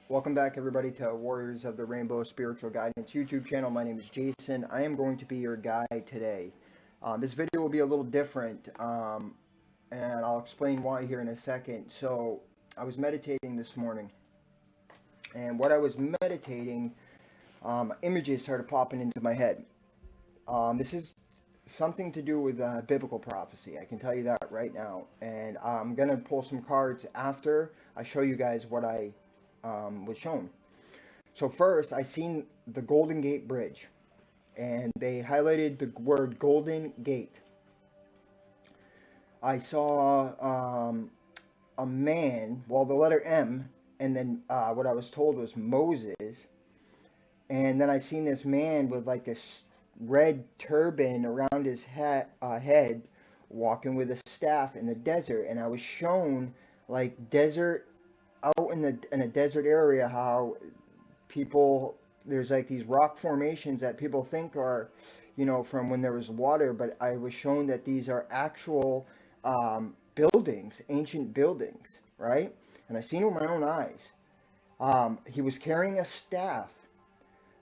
Welcome back, everybody, to Warriors of the Rainbow Spiritual Guidance YouTube channel. My name is Jason. I am going to be your guide today. This video will be a little different, and I'll explain why here in a second. So, I was meditating this morning, and what I was meditating, images started popping into my head. This is something to do with biblical prophecy. I can tell you that right now. And I'm going to pull some cards after I show you guys what I was shown. So first, I seen the Golden Gate Bridge, and they highlighted the word Golden Gate. I saw a man, well, the letter M, and then what I was told was Moses, and then I seen this man with like this red turban around his head, walking with a staff in the desert, and I was shown like desert out in a desert area, how people, there's like these rock formations that people think are, from when there was water, but I was shown that these are actual buildings, ancient buildings, right? And I seen it with my own eyes. He was carrying a staff.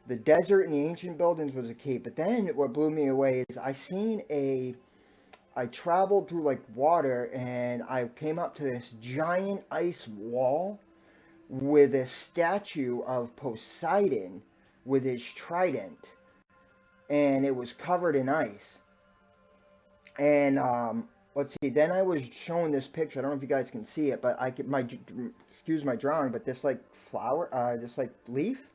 The desert and the ancient buildings was a key, but then what blew me away is I traveled through like water, and I came up to this giant ice wall with a statue of Poseidon with his trident, and it was covered in ice. And let's see, then I was shown this picture. I don't know if you guys can see it, but excuse my drawing, but this like flower, this like leaf,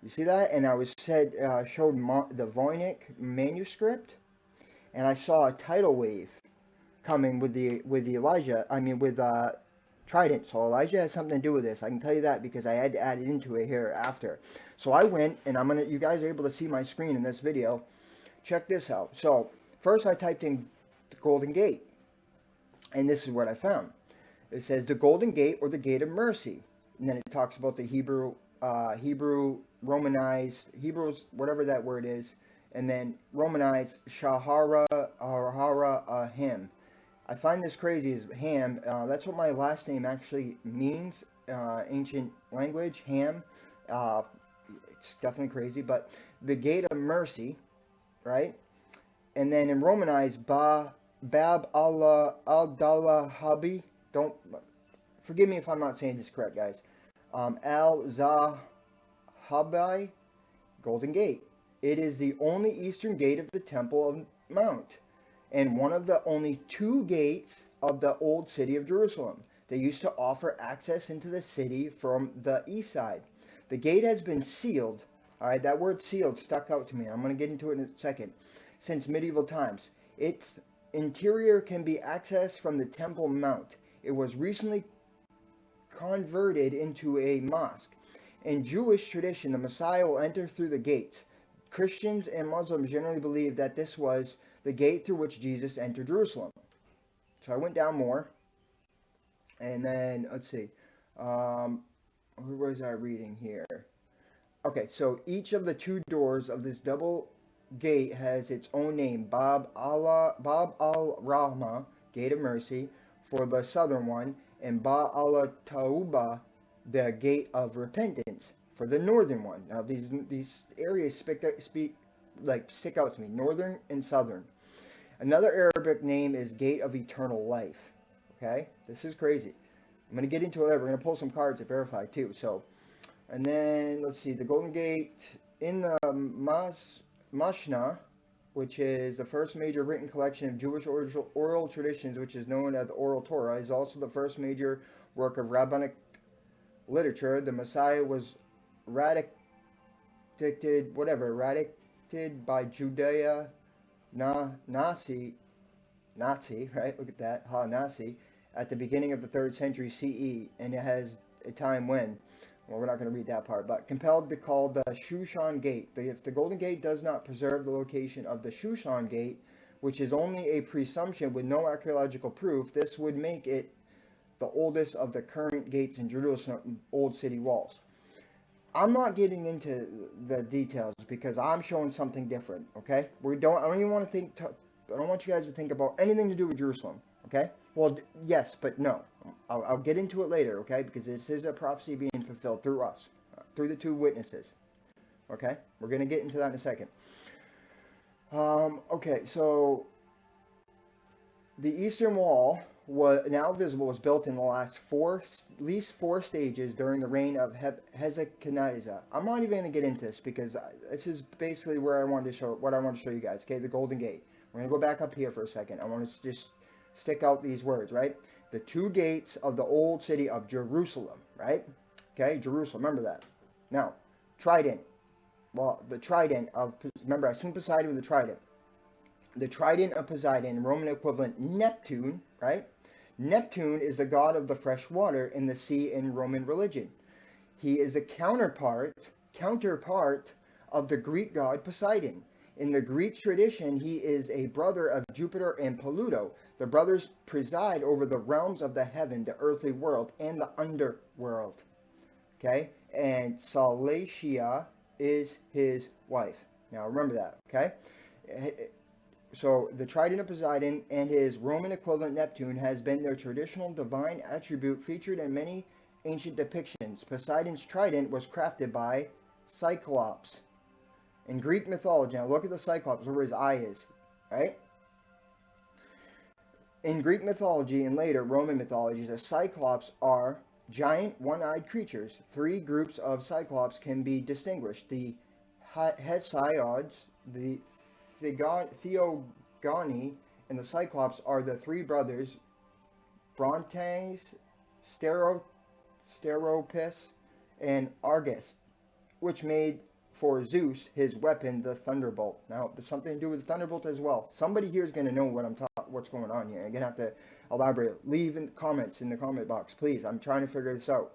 you see that? And I was showed the Voynich manuscript, and I saw a tidal wave coming with the Elijah. I mean, with Trident. So Elijah has something to do with this. I can tell you that because I had to add it into it here after. So I went, and you guys are able to see my screen in this video. Check this out. So first I typed in the Golden Gate, and this is what I found. It says the Golden Gate, or the Gate of Mercy, and then it talks about the Hebrew Romanized, Hebrews, whatever that word is, and then Romanized Shahara Ahim. I find this crazy is Ham. That's what my last name actually means, ancient language, Ham. It's definitely crazy, but the Gate of Mercy, right? And then in Romanized, Bab Allah Al-Dalla Habi. Don't, forgive me if I'm not saying this correct, guys. Al-Zahabi, Golden Gate. It is the only eastern gate of the Temple of Mount, and one of the only two gates of the old city of Jerusalem. They used to offer access into the city from the east side. The gate has been sealed. All right, that word sealed stuck out to me. I'm going to get into it in a second. Since medieval times. Its interior can be accessed from the Temple Mount. It was recently converted into a mosque. In Jewish tradition, the Messiah will enter through the gates. Christians and Muslims generally believe that this was the gate through which Jesus entered Jerusalem. So I went down more, and then let's see, where was I reading here? Okay, so each of the two doors of this double gate has its own name. Bab al-Rahma, Gate of Mercy, for the southern one, and Ba al-Tauba, the Gate of Repentance, for the northern one. Now these areas stick out to me, northern and southern. Another Arabic name is Gate of Eternal Life. Okay, this is crazy. I'm going to get into it later. We're going to pull some cards to verify too. So, and then let's see, the Golden Gate in the Mashna, which is the first major written collection of Jewish oral traditions, which is known as the Oral Torah, is also the first major work of rabbinic literature. The Messiah was radicated by Judea, Nazi, right? Look at that, Nazi, at the beginning of the 3rd century CE, and it has a time when, well, we're not going to read that part, but compelled to call the Shushan Gate. If the Golden Gate does not preserve the location of the Shushan Gate, which is only a presumption with no archaeological proof, this would make it the oldest of the current gates in Jerusalem old city walls. I'm not getting into the details because I'm showing something different, okay? I don't want you guys to think about anything to do with Jerusalem, okay? Well, yes, but no. I'll get into it later, okay? Because this is a prophecy being fulfilled through us, through the two witnesses. Okay? We're going to get into that in a second. Okay, so the Eastern Wall, was now visible, was built in the last at least four stages during the reign of Hezekiah. I'm not even going to get into this because this is basically where I wanted to show what I want to show you guys. Okay, the Golden Gate. We're going to go back up here for a second. I want to just stick out these words, right? The two gates of the old city of Jerusalem, right? Okay, Jerusalem. Remember that. Now, Trident. Well, the Trident of, remember, I seen Poseidon with the Trident. The Trident of Poseidon, Roman equivalent Neptune, right? Neptune is the god of the fresh water in the sea in Roman religion. He is a counterpart of the Greek god Poseidon. In the Greek tradition, he is a brother of Jupiter and Pluto. The brothers preside over the realms of the heaven, the earthly world, and the underworld. Okay? And Salacia is his wife. Now remember that, okay? So the Trident of Poseidon and his Roman equivalent Neptune has been their traditional divine attribute featured in many ancient depictions. Poseidon's trident was crafted by Cyclops. In Greek mythology, now look at the Cyclops where his eye is, right? In Greek mythology and later Roman mythology, the Cyclops are giant one-eyed creatures. Three groups of Cyclops can be distinguished. The Hesiod's, the Theogony, and the Cyclops are the three brothers Brontes, Steropus, and Argus, which made for Zeus his weapon, the thunderbolt. Now, there's something to do with the thunderbolt as well. Somebody here is going to know what's going on here. I'm going to have to elaborate. Leave in the comments in the comment box, please. I'm trying to figure this out.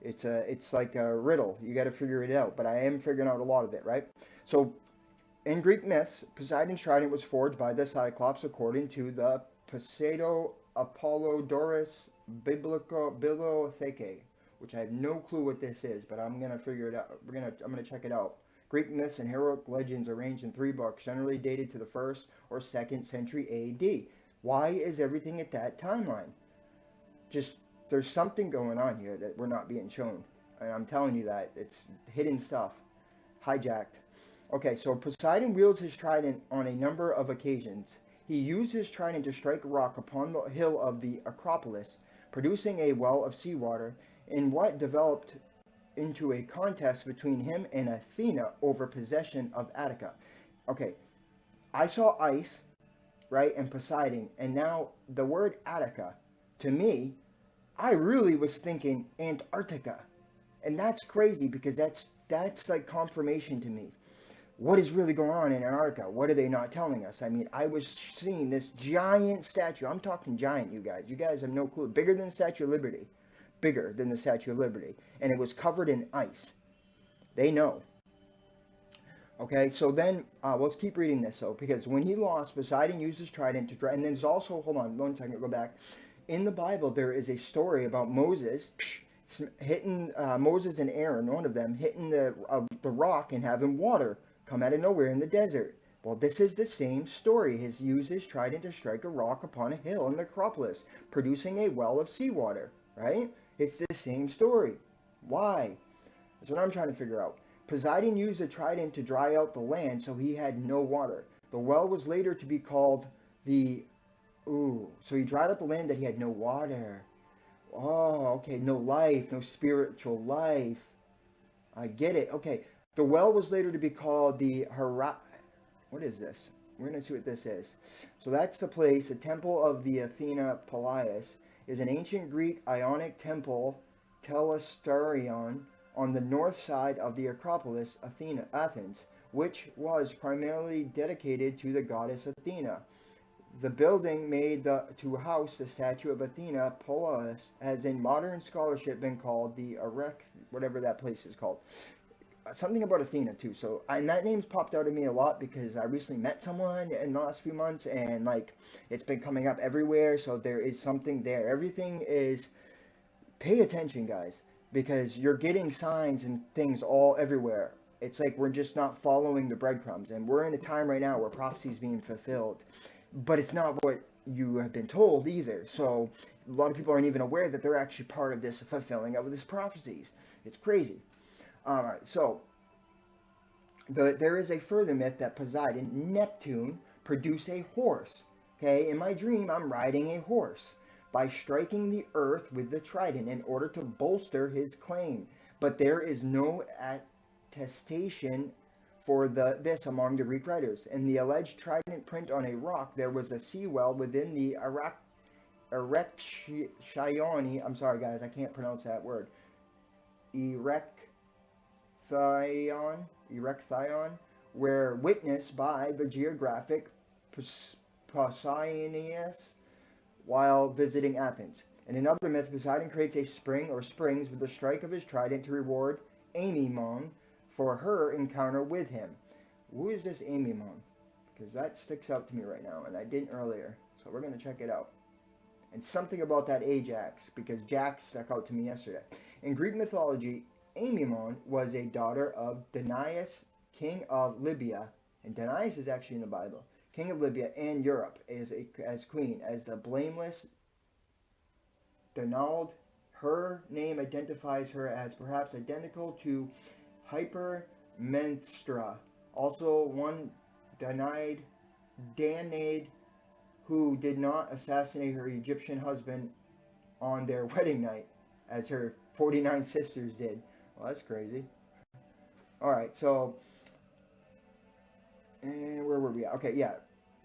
It's like a riddle. You got to figure it out. But I am figuring out a lot of it, right? So, in Greek myths, Poseidon's trident was forged by the Cyclops according to the Pseudo-Apollodorus Bibliotheke, which I have no clue what this is, but I'm gonna figure it out. I'm gonna check it out. Greek myths and heroic legends arranged in 3 books, generally dated to the 1st or 2nd century A.D. Why is everything at that timeline? Just there's something going on here that we're not being shown, and I'm telling you that it's hidden stuff, hijacked. Okay, so Poseidon wields his trident on a number of occasions. He used his trident to strike a rock upon the hill of the Acropolis, producing a well of seawater, in what developed into a contest between him and Athena over possession of Attica. Okay, I saw ice, right, and Poseidon, and now the word Attica, to me, I really was thinking Antarctica. And that's crazy because that's like confirmation to me. What is really going on in Antarctica? What are they not telling us? I mean, I was seeing this giant statue. I'm talking giant, you guys. You guys have no clue. Bigger than the Statue of Liberty. Bigger than the Statue of Liberty. And it was covered in ice. They know. Okay, so then, let's keep reading this, though. Because when he lost, Poseidon used his trident to try. And there's also, hold on, 1 second, go back. In the Bible, there is a story about Moses hitting, Moses and Aaron, one of them, hitting the rock and having water come out of nowhere in the desert. Well, this is the same story. He used his trident to strike a rock upon a hill in the Acropolis, producing a well of seawater, right? It's the same story. Why? That's what I'm trying to figure out. Poseidon used the trident to dry out the land, so he had no water. The well was later to be called the... so he dried out the land that he had no water. Oh, okay, no life, no spiritual life. I get it. Okay. The well was later to be called the What is this? We're going to see what this is. So that's the place. The temple of the Athena Pelias is an ancient Greek Ionic temple, telesterion, on the north side of the Acropolis, Athens, which was primarily dedicated to the goddess Athena. The building made to house the statue of Athena Pelias has in modern scholarship been called the whatever that place is called. Something about Athena too. So, and that name's popped out of me a lot because I recently met someone in the last few months, and like it's been coming up everywhere. So there is something there. Everything is. Pay attention, guys, because you're getting signs and things all everywhere. It's like we're just not following the breadcrumbs, and we're in a time right now where prophecy is being fulfilled, but it's not what you have been told either. So a lot of people aren't even aware that they're actually part of this fulfilling of this prophecies. It's crazy. All right, so there is a further myth that Poseidon, Neptune, produce a horse. Okay, in my dream, I'm riding a horse by striking the earth with the trident in order to bolster his claim. But there is no attestation for this among the Greek writers. In the alleged trident print on a rock, there was a sea well within the Erectione. I'm sorry, guys, I can't pronounce that word. Erecthion, where witnessed by the geographic Pausanias while visiting Athens. In another myth, Poseidon creates a spring or springs with the strike of his trident to reward Amymon for her encounter with him. Who is this Amymon? Because that sticks out to me right now, and I didn't earlier. So we're going to check it out. And something about that Ajax, because Jax stuck out to me yesterday. In Greek mythology, Amymon was a daughter of Danaus, king of Libya, and Danaus is actually in the Bible, king of Libya and Europe as queen, as the blameless Donald. Her name identifies her as perhaps identical to Hypermnestra, also one Danaid, who did not assassinate her Egyptian husband on their wedding night, as her 49 sisters did. Well, that's crazy. All right, so, and where were we at? Okay, yeah.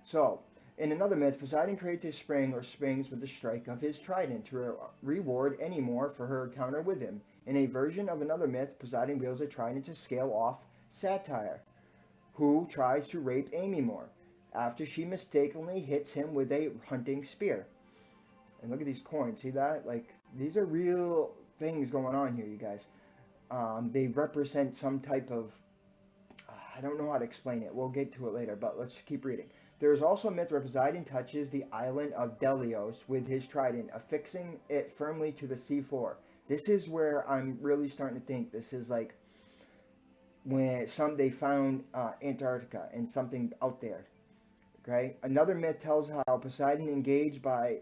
So, in another myth, Poseidon creates a spring or springs with the strike of his trident to reward Enymore for her encounter with him. In a version of another myth, Poseidon wields a trident to scale off Satyr, who tries to rape Amymore after she mistakenly hits him with a hunting spear. And look at these coins. See that? Like, these are real things going on here, you guys. They represent some type of, I don't know how to explain it. We'll get to it later, but let's keep reading. There is also a myth where Poseidon touches the island of Delos with his trident, affixing it firmly to the seafloor. This is where I'm really starting to think this is like when they found Antarctica and something out there. Okay. Another myth tells how Poseidon engaged by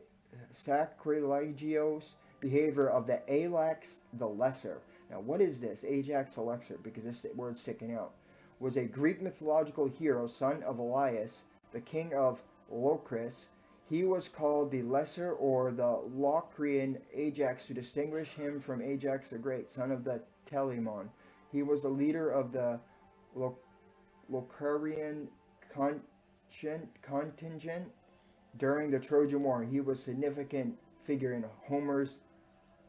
sacrilegious behavior of the Ajax the Lesser. Now, what is this? Ajax the Lesser, because this word's sticking out. Was a Greek mythological hero, son of Elias, the king of Locris. He was called the Lesser or the Locrian Ajax to distinguish him from Ajax the Great, son of the Telamon. He was the leader of the Locrian contingent during the Trojan War. He was a significant figure in Homer's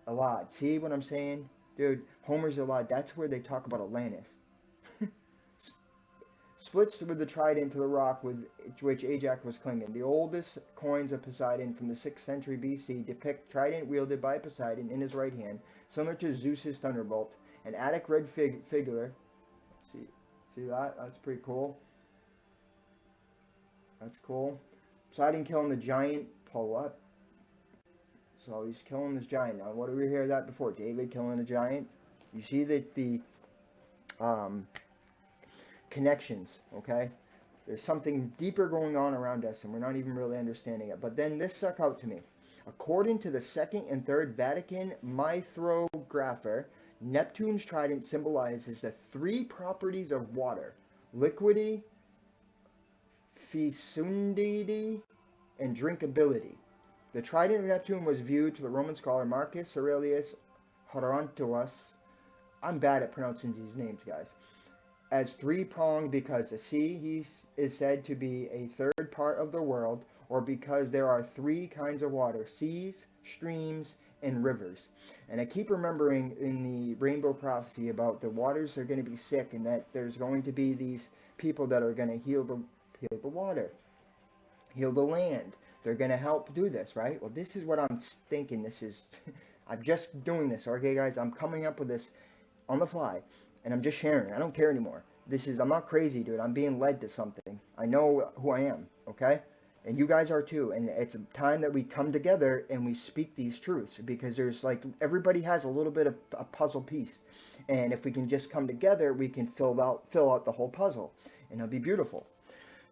Iliad. See what I'm saying? Dude, Homer's Iliad, that's where they talk about Atlantis. Splits with the trident to the rock with which Ajax was clinging. The oldest coins of Poseidon from the 6th century BC depict trident wielded by Poseidon in his right hand, similar to Zeus's thunderbolt. An Attic red figure. See that? That's pretty cool. That's cool. Poseidon killing the giant. Pull up. So he's killing this giant. Now, what did we hear that before? David killing a giant. You see that the connections, okay? There's something deeper going on around us, and we're not even really understanding it. But then this stuck out to me. According to the 2nd and 3rd Vatican Mythrographer, Neptune's trident symbolizes the 3 properties of water: liquidity, fecundity, and drinkability. The trident of Neptune was viewed to the Roman scholar Marcus Aurelius Horontius. I'm bad at pronouncing these names, guys. As 3-pronged because the sea is said to be a third part of the world, or because there are 3 kinds of water: seas, streams, and rivers. And I keep remembering in the Rainbow Prophecy about the waters are going to be sick, and that there's going to be these people that are going to heal the water, heal the land. They're going to help do this, right? Well, this is what I'm thinking. I'm just doing this, okay, guys? I'm coming up with this on the fly, and I'm just sharing. I don't care anymore. I'm not crazy, dude. I'm being led to something. I know who I am, okay? And you guys are too. And it's time that we come together and we speak these truths, because there's everybody has a little bit of a puzzle piece. And if we can just come together, we can fill out the whole puzzle, and it'll be beautiful.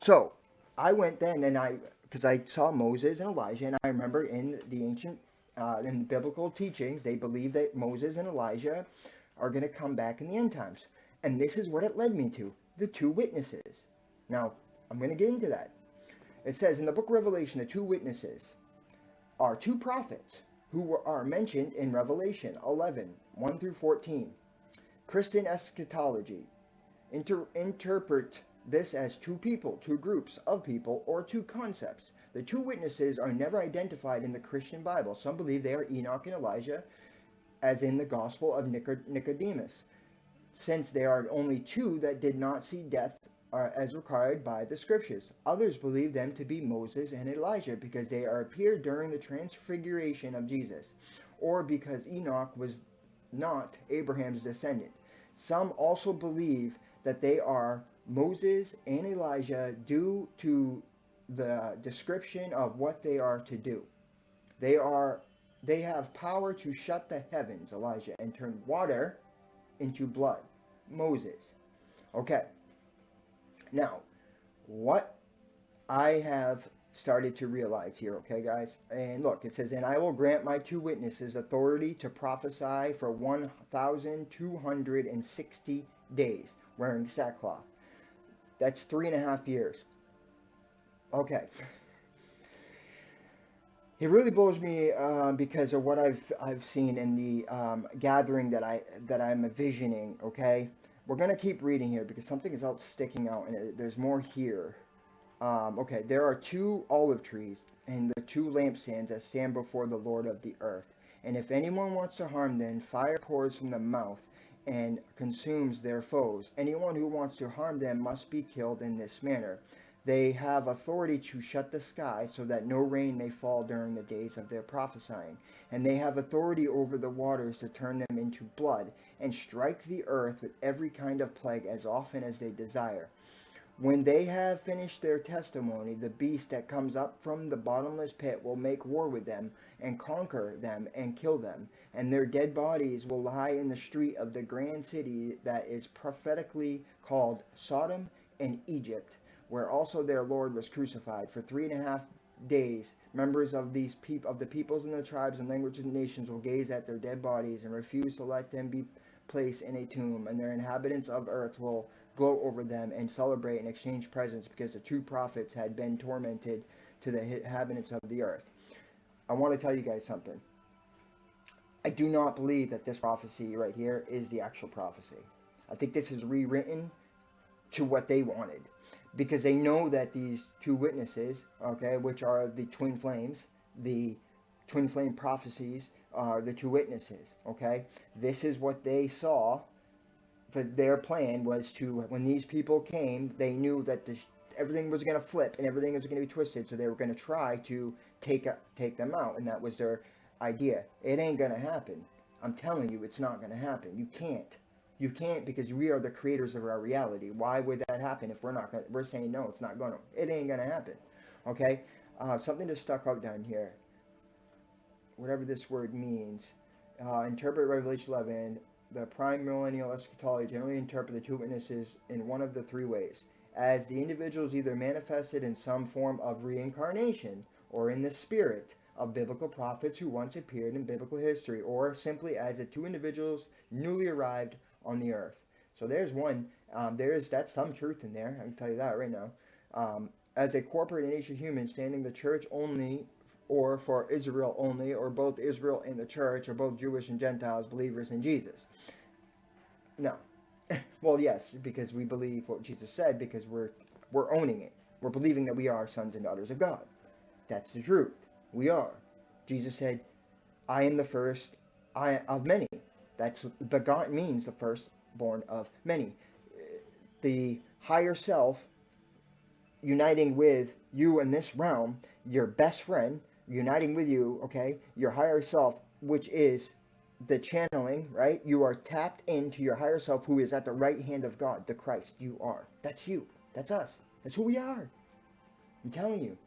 So I went then and I because I saw Moses and Elijah, and I remember in the ancient, in the biblical teachings, they believe that Moses and Elijah are going to come back in the end times. And this is what it led me to, the two witnesses. Now, I'm going to get into that. It says in the book of Revelation, the two witnesses are two prophets who are mentioned in Revelation 11, 1 through 14. Christian eschatology interpret this as two people, two groups of people, or two concepts. The two witnesses are never identified in the Christian Bible. Some believe they are Enoch and Elijah, as in the Gospel of Nicodemus, since there are only two that did not see death as required by the Scriptures. Others believe them to be Moses and Elijah because they appeared during the transfiguration of Jesus, or because Enoch was not Abraham's descendant. Some also believe that they are Moses and Elijah due to the description of what they are to do. They have power to shut the heavens, Elijah, and turn water into blood, Moses. Okay. Now, what I have started to realize here, okay, guys? And look, it says, and I will grant my two witnesses authority to prophesy for 1,260 days, wearing sackcloth. That's 3.5 years. Okay. It really blows me because of what I've seen in the gathering that I'm envisioning. Okay, we're gonna keep reading here because something is out sticking out, and there's more here. Okay, there are two olive trees and the two lampstands that stand before the Lord of the earth. And if anyone wants to harm them, fire pours from the mouth and consumes their foes. Anyone who wants to harm them must be killed in this manner. They have authority to shut the sky so that no rain may fall during the days of their prophesying. And they have authority over the waters to turn them into blood and strike the earth with every kind of plague as often as they desire. When they have finished their testimony, the beast that comes up from the bottomless pit will make war with them and conquer them and kill them. And their dead bodies will lie in the street of the grand city that is prophetically called Sodom and Egypt, where also their Lord was crucified. For 3.5 days, members of the peoples and the tribes and languages and nations will gaze at their dead bodies and refuse to let them be placed in a tomb, and their inhabitants of earth will gloat over them and celebrate and exchange presents because the two prophets had been tormented to the inhabitants of the earth. I want to tell you guys something. I do not believe that this prophecy right here is the actual prophecy. I think this is rewritten to what they wanted, because they know that these two witnesses, okay, which are the twin flames, the twin flame prophecies are the two witnesses, okay? This is what they saw. Their plan was to, when these people came, they knew that everything was going to flip and everything was going to be twisted, so they were going to try to take them out, and that was their idea. It ain't going to happen. I'm telling you, it's not going to happen. You can't. You can't, because we are the creators of our reality. Why would that happen if we're saying no, it's not going to. It ain't going to happen. Okay? Something just stuck out down here. Whatever this word means. Interpret Revelation 11. The prime millennial eschatology generally interpret the two witnesses in one of the three ways. As the individuals either manifested in some form of reincarnation or in the spirit of biblical prophets who once appeared in biblical history, or simply as the two individuals newly arrived on the earth. So there's one. That's some truth in there. I can tell you that right now. As a corporate and nature human standing the church only, or for Israel only, or both Israel and the church, or both Jewish and Gentiles, believers in Jesus. No. Well, yes, because we believe what Jesus said, because we're owning it. We're believing that we are sons and daughters of God. That's the truth. We are. Jesus said, I am the first of many. That's what begotten means, the firstborn of many. The higher self uniting with you in this realm, your best friend, uniting with you, okay, your higher self, which is the channeling, right? You are tapped into your higher self, who is at the right hand of God, the Christ. You are. That's you. That's us. That's who we are. I'm telling you.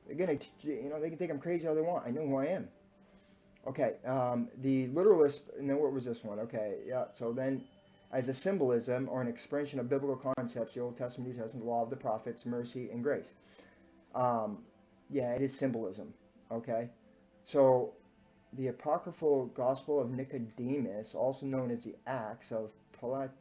They're gonna, they can think I'm crazy all they want. I know who I am. Okay, the literalist, and then what was this one? Okay, yeah, so then as a symbolism or an expression of biblical concepts, the Old Testament, New Testament, the law of the prophets, mercy, and grace. Yeah, it is symbolism. Okay, so the apocryphal Gospel of Nicodemus, also known as the Acts of Pilate,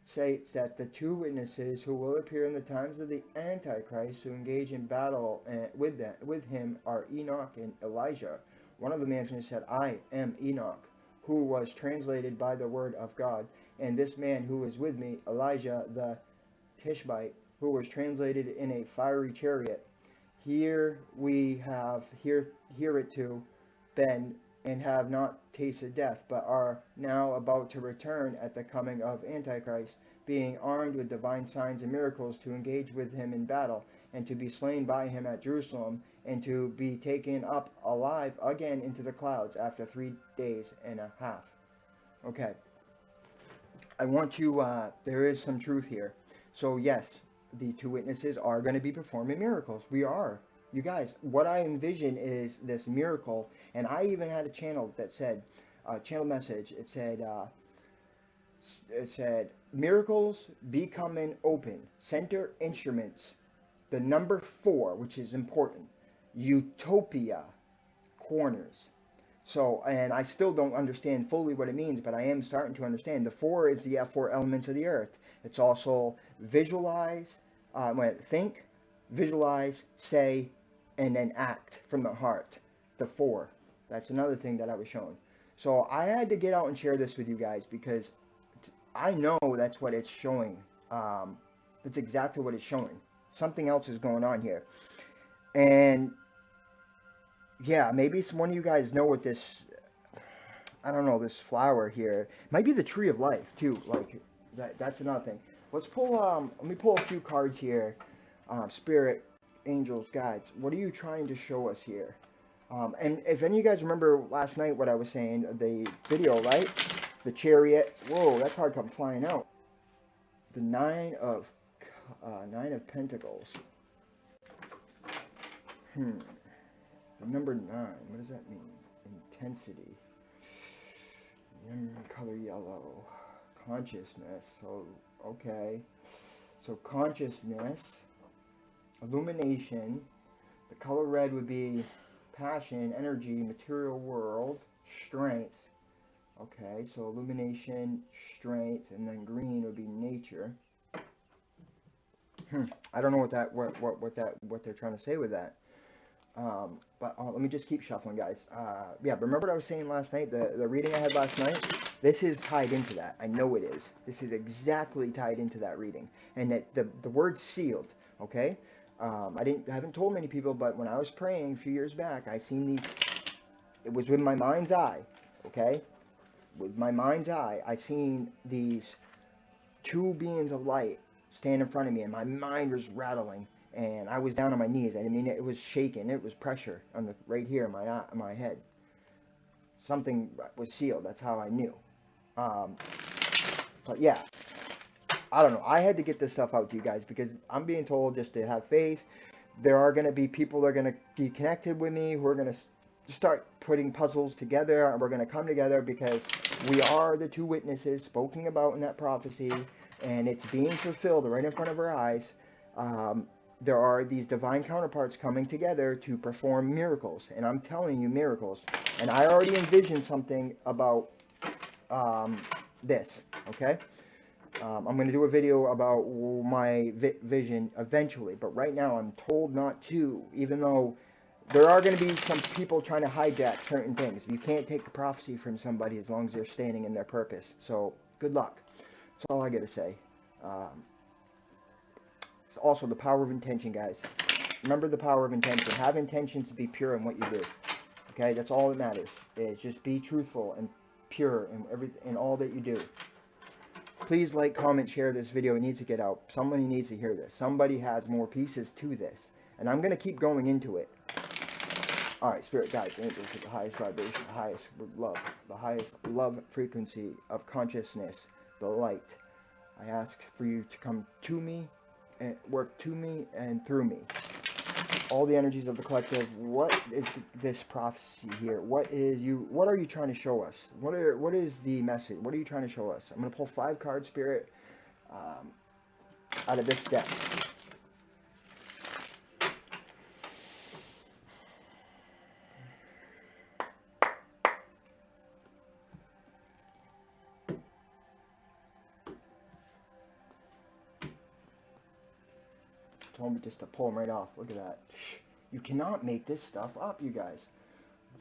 states that the two witnesses who will appear in the times of the Antichrist to engage in battle with him are Enoch and Elijah. One of the men said, "I am Enoch, who was translated by the word of God, and this man who is with me, Elijah the Tishbite, who was translated in a fiery chariot. Here we have hear it too, been and have not tasted death, but are now about to return at the coming of Antichrist, being armed with divine signs and miracles to engage with him in battle, and to be slain by him at Jerusalem, and to be taken up alive again into the clouds after 3 days and a half." Okay, I want to, there is some truth here. So yes, the two witnesses are going to be performing miracles. We are. You guys, what I envision is this miracle, and I even had a channel that said, channel message, it said, miracles becoming open, center instruments, the number 4, which is important, utopia, corners. So, and I still don't understand fully what it means, but I am starting to understand. The 4 is the 4 elements of the earth. It's also visualize, think, visualize, say, and then act from the heart. The 4. That's another thing that I was shown. So I had to get out and share this with you guys because I know that's what it's showing. That's exactly what it's showing. Something else is going on here. And yeah, maybe one of you guys know what this, I don't know, this flower here. It might be the tree of life too. Like that's another thing. Let's pull, let me pull a few cards here. Spirit, angels, guides. What are you trying to show us here? And if any of you guys remember last night what I was saying, the video, right? The chariot. Whoa, that card come flying out. The Nine of Pentacles. The number 9, what does that mean? Intensity. Color yellow. Consciousness. So, okay. So, consciousness. Illumination. The color red would be passion, energy, material world, strength. Okay, so illumination, strength, and then green would be nature. I don't know what they're trying to say with that. But let me just keep shuffling, guys. Yeah, remember what I was saying last night? The reading I had last night? This is tied into that. I know it is. This is exactly tied into that reading. And that the word sealed, okay? I haven't told many people, but when I was praying a few years back, I seen these. It was with my mind's eye, okay? With my mind's eye, I seen these 2 beings of light stand in front of me, and my mind was rattling. And I was down on my knees. I mean, it was shaking. It was pressure on the right here in my head. Something was sealed. That's how I knew. But yeah, I don't know. I had to get this stuff out to you guys because I'm being told just to have faith. There are going to be people that are going to be connected with me who are going to start putting puzzles together, and we're going to come together because we are the 2 witnesses spoken about in that prophecy, and it's being fulfilled right in front of our eyes. There are these divine counterparts coming together to perform miracles, and I'm telling you, miracles. And I already envisioned something about this, okay? I'm going to do a video about my vision eventually, but right now I'm told not to, even though there are going to be some people trying to hijack certain things. You can't take a prophecy from somebody as long as they're standing in their purpose. So, good luck. That's all I got to say. It's also the power of intention, guys. Remember the power of intention. Have intentions to be pure in what you do. Okay, that's all that matters. Is just be truthful and pure in all that you do. Please like, comment, share this video. It needs to get out. Somebody needs to hear this. Somebody has more pieces to this. And I'm going to keep going into it. Alright, spirit guides, angels at the highest vibration, the highest love, the highest love frequency of consciousness, the light. I ask for you to come to me, and work to me and through me. All the energies of the collective. What is this prophecy here? What are you trying to show us? What is the message? What are you trying to show us? I'm going to pull 5 cards, spirit, out of this deck. told me just to pull them right off. Look at that. You cannot make this stuff up, you guys.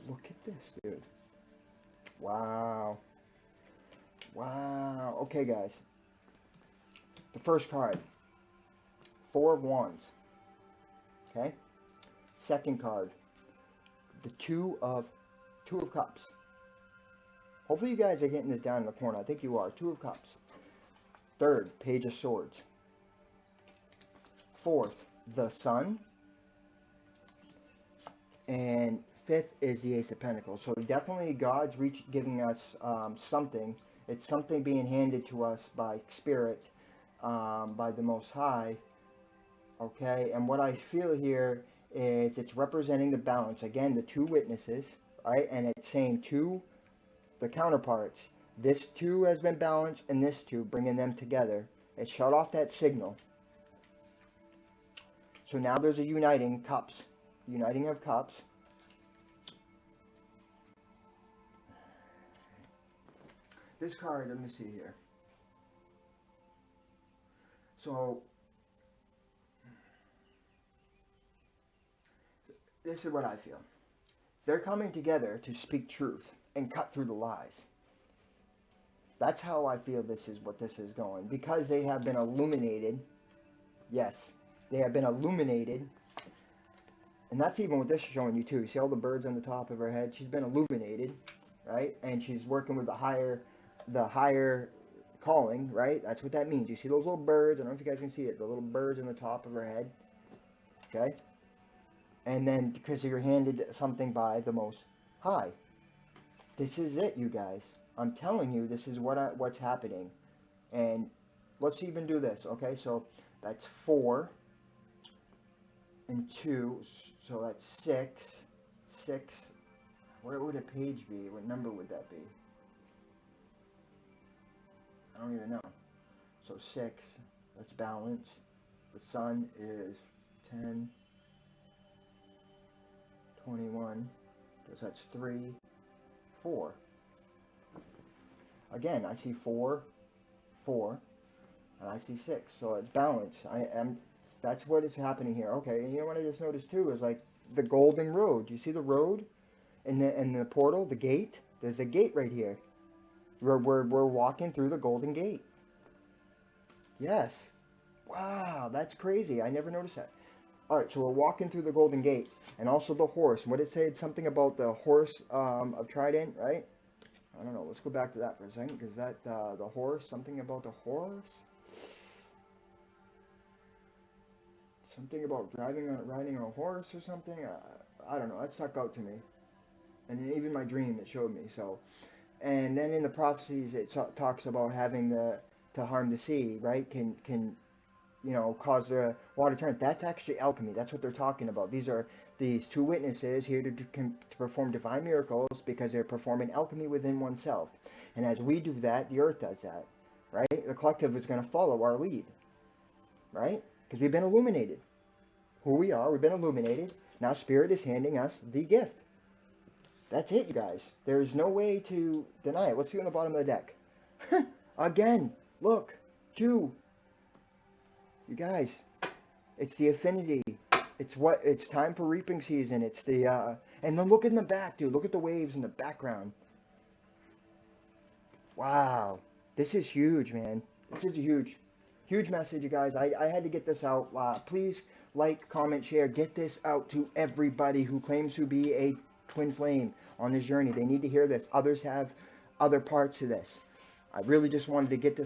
Look at this, dude. Wow. Wow. Okay, guys. The first card. 4 of Wands. Okay. Second card. The Two of Cups. Hopefully you guys are getting this down in the corner. I think you are. 2 of Cups. Third, Page of Swords. Fourth, the Sun. And fifth is the Ace of Pentacles. So definitely God's giving us something. It's something being handed to us by Spirit, by the Most High. Okay, and what I feel here is it's representing the balance. Again, the 2 witnesses, right? And it's saying to the counterparts, this 2 has been balanced and this 2, bringing them together. It shut off that signal. So now there's a uniting cups. Uniting of cups. This card, let me see here. So, this is what I feel. They're coming together to speak truth and cut through the lies. That's how I feel this is what this is going. Because they have been illuminated. Yes, they have been illuminated. And that's even what this is showing you too. You see all the birds on the top of her head? She's been illuminated, right? And she's working with the higher calling, right? That's what that means. You see those little birds? I don't know if you guys can see it. The little birds on the top of her head. Okay? And then because you're handed something by the Most High. This is it, you guys. I'm telling you, this is what's happening. And let's even do this, okay? So that's 4 and 2, so that's 6. 6. Where would a page be? What number would that be? I don't even know. So 6, that's balance. The Sun is 10, 21, because that's 3, 4. Again, I see 4, 4, and I see 6. So it's balance. That's what is happening here. Okay, and you know what I just noticed too is like the golden road. You see the road in the portal, the gate? There's a gate right here. We're walking through the golden gate. Yes. Wow, that's crazy. I never noticed that. Alright, so we're walking through the golden gate. And also the horse. What it said something about the horse of Trident, right? I don't know. Let's go back to that for a second, because that the horse, something about the horse, something about riding on a horse or something. I don't know. That stuck out to me, and even my dream it showed me. So, and then in the prophecies it talks about having to harm the sea, right? Can you know, cause the water to turn. That's actually alchemy. That's what they're talking about. These 2 witnesses here to perform divine miracles because they're performing alchemy within oneself. And as we do that, the earth does that, right? The collective is going to follow our lead, right? Because we've been illuminated. Who we are, we've been illuminated. Now Spirit is handing us the gift. That's it, you guys. There's no way to deny it. Let's see on the bottom of the deck. Again, look, 2. You guys, it's the affinity. It's time for reaping season. It's the, and then look in the back, dude. Look at the waves in the background. Wow. This is huge, man. This is a huge message, you guys. I had to get this out. Please like, comment, share. Get this out to everybody who claims to be a twin flame on this journey. They need to hear this. Others have other parts to this. I really just wanted to get this